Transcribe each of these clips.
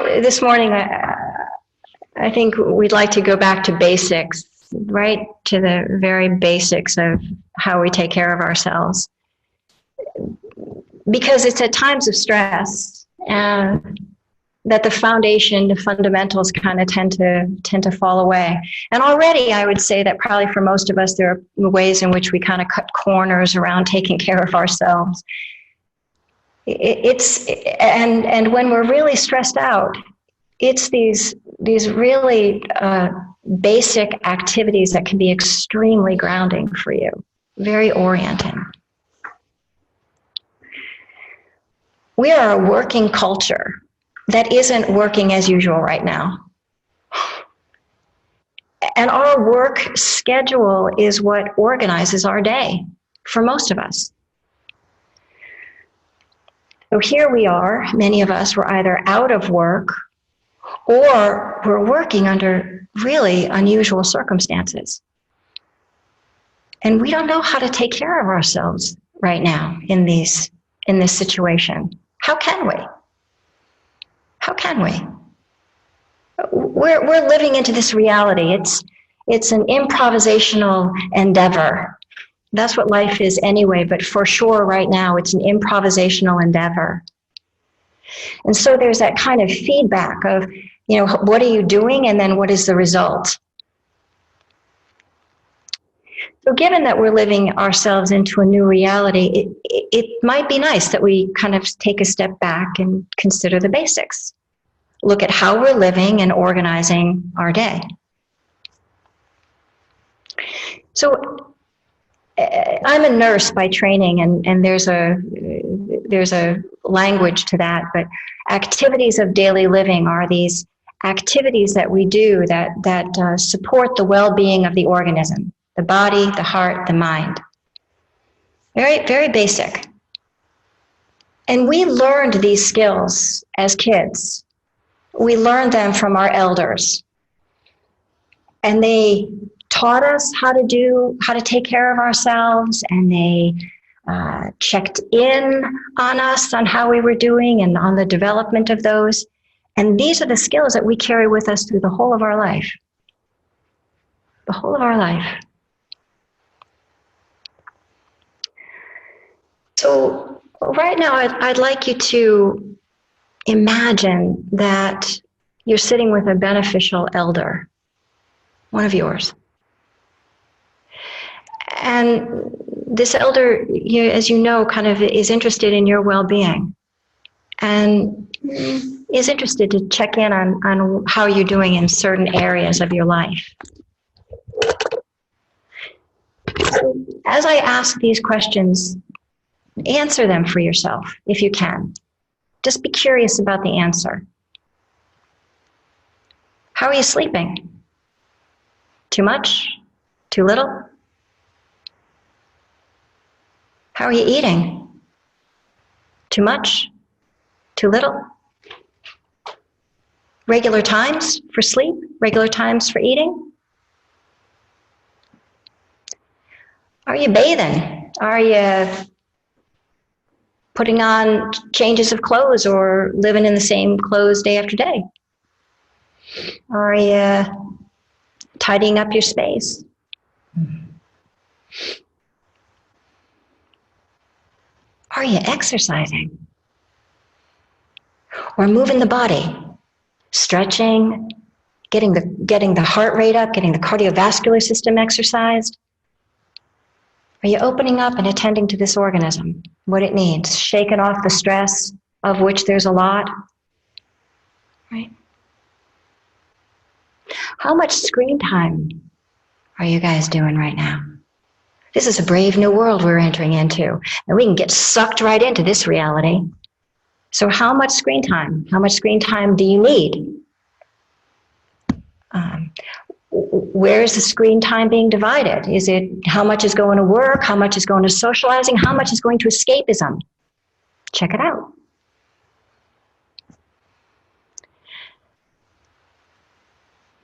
this morning, I think we'd like to go back to basics, right? To the very basics of how we take care of ourselves. Because it's at times of stress that the foundation, the fundamentals kind of tend to fall away. And already I would say that probably for most of us, there are ways in which we kind of cut corners around taking care of ourselves. And when we're really stressed out, it's these really basic activities that can be extremely grounding for you, very orienting. We are a working culture that isn't working as usual right now. And our work schedule is what organizes our day for most of us. So here we are, many of us were either out of work or we're working under really unusual circumstances. And we don't know how to take care of ourselves right now in this situation. How can we? How can we? We're living into this reality. It's an improvisational endeavor. That's what life is anyway, but for sure right now it's an improvisational endeavor. And so there's that kind of feedback of, what are you doing and then what is the result? So given that we're living ourselves into a new reality, it might be nice that we kind of take a step back and consider the basics. Look at how we're living and organizing our day. So I'm a nurse by training, and there's a language to that, but activities of daily living are these activities that we do that support the well-being of the organism. The body, the heart, the mind. Very, very basic. And we learned these skills as kids. We learned them from our elders. And they taught us how to take care of ourselves, and they checked in on us on how we were doing and on the development of those. And these are the skills that we carry with us through the whole of our life. The whole of our life. So right now, I'd like you to imagine that you're sitting with a beneficial elder, one of yours. And this elder, as you know, kind of is interested in your well-being and is interested to check in on how you're doing in certain areas of your life. So as I ask these questions, answer them for yourself if you can. Just be curious about the answer. How are you sleeping? Too much? Too little? How are you eating? Too much? Too little? Regular times for sleep? Regular times for eating? Are you bathing? Are you putting on changes of clothes or living in the same clothes day after day? Are you tidying up your space? Are you exercising? Or moving the body? Stretching, getting the heart rate up, getting the cardiovascular system exercised? Are you opening up and attending to this organism, what it needs, shaking off the stress, of which there's a lot, right? How much screen time are you guys doing right now? This is a brave new world we're entering into, and we can get sucked right into this reality. So how much screen time? How much screen time do you need? Where is the screen time being divided? Is it how much is going to work? How much is going to socializing? How much is going to escapism? Check it out.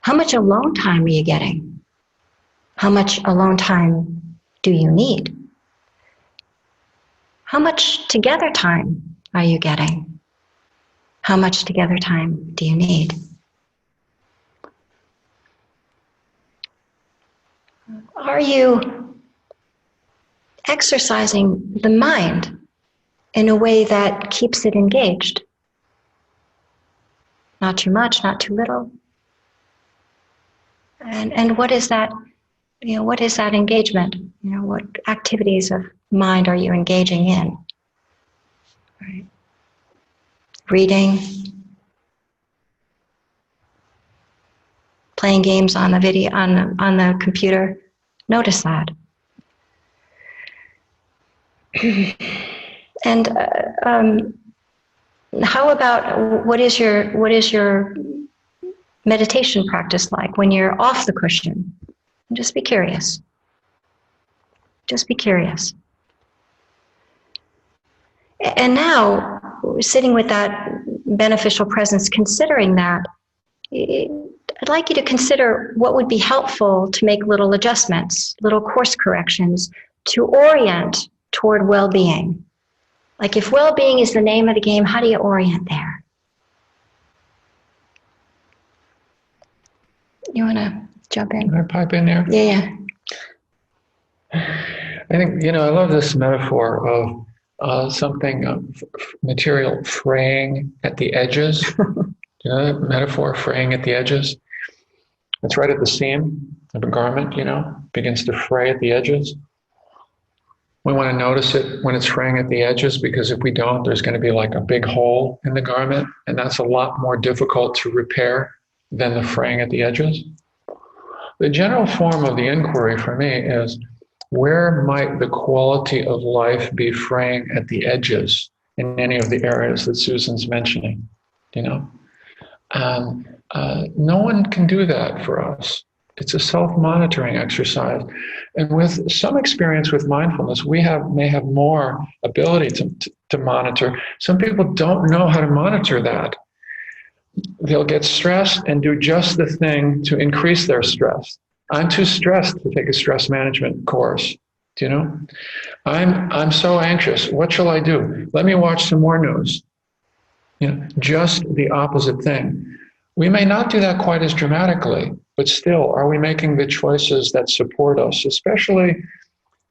How much alone time are you getting? How much alone time do you need? How much together time are you getting? How much together time do you need? Are you exercising the mind in a way that keeps it engaged? Not too much, not too little. And what is that, what is that engagement? What activities of mind are you engaging in? Right. Reading, playing games on the video, on the computer. Notice that. And how about what is your meditation practice like when you're off the cushion? Just be curious. Just be curious. And now, sitting with that beneficial presence, considering that, I'd like you to consider what would be helpful to make little adjustments, little course corrections to orient toward well-being. Like if well-being is the name of the game, how do you orient there? You want to jump in? Can I pipe in there? Yeah. I think, I love this metaphor of something material fraying at the edges. That metaphor, fraying at the edges? It's right at the seam of a garment, begins to fray at the edges. We want to notice it when it's fraying at the edges, because if we don't, there's going to be like a big hole in the garment, and that's a lot more difficult to repair than the fraying at the edges. The general form of the inquiry for me is, where might the quality of life be fraying at the edges in any of the areas that Susan's mentioning? No one can do that for us. It's a self-monitoring exercise. And with some experience with mindfulness, we may have more ability to monitor. Some people don't know how to monitor that. They'll get stressed and do just the thing to increase their stress. I'm too stressed to take a stress management course. I'm so anxious. What shall I do? Let me watch some more news. Just the opposite thing. We may not do that quite as dramatically, but still, are we making the choices that support us, especially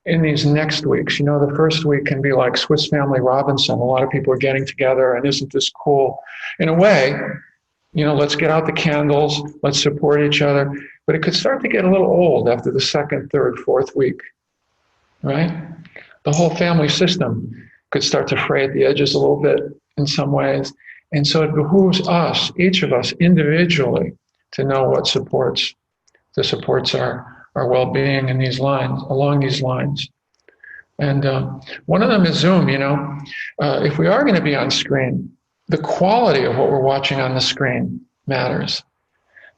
in these next weeks? The first week can be like Swiss Family Robinson. A lot of people are getting together, and isn't this cool? In a way, let's get out the candles, let's support each other. But it could start to get a little old after the second, third, fourth week, right? The whole family system could start to fray at the edges a little bit in some ways. And so it behooves us, each of us individually, to know what supports our well-being in these lines, along these lines. And one of them is Zoom. If we are going to be on screen, the quality of what we're watching on the screen matters.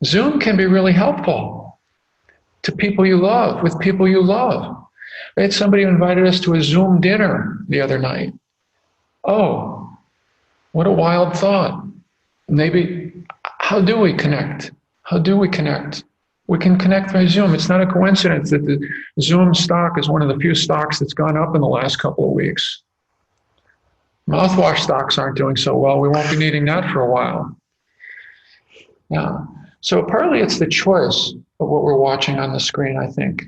Zoom can be really helpful to people you love, with people you love. I had somebody who invited us to a Zoom dinner the other night. Oh, what a wild thought. Maybe, how do we connect? How do we connect? We can connect by Zoom. It's not a coincidence that the Zoom stock is one of the few stocks that's gone up in the last couple of weeks. Mouthwash stocks aren't doing so well. We won't be needing that for a while. Yeah. So partly it's the choice of what we're watching on the screen, I think,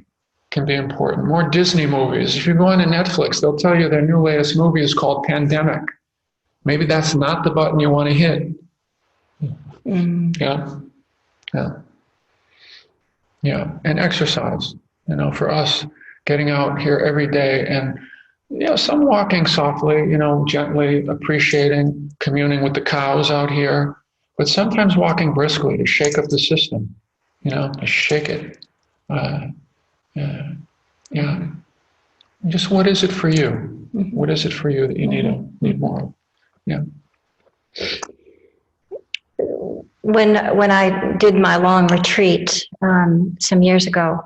can be important. More Disney movies. If you go on to Netflix, they'll tell you their new latest movie is called Pandemic. Maybe that's not the button you want to hit. Yeah. And exercise. For us, getting out here every day and, some walking softly, gently appreciating, communing with the cows out here, but sometimes walking briskly to shake up the system, to shake it. Just what is it for you? What is it for you that you need more of? Yeah. When I did my long retreat some years ago,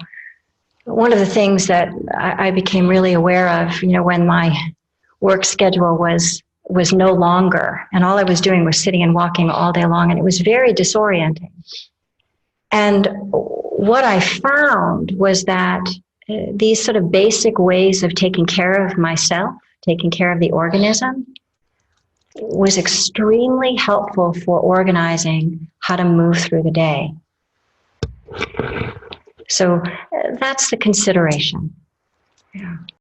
one of the things that I became really aware of, when my work schedule was no longer, and all I was doing was sitting and walking all day long, and it was very disorienting. And what I found was that these sort of basic ways of taking care of myself, taking care of the organism, was extremely helpful for organizing how to move through the day. So that's the consideration. Yeah.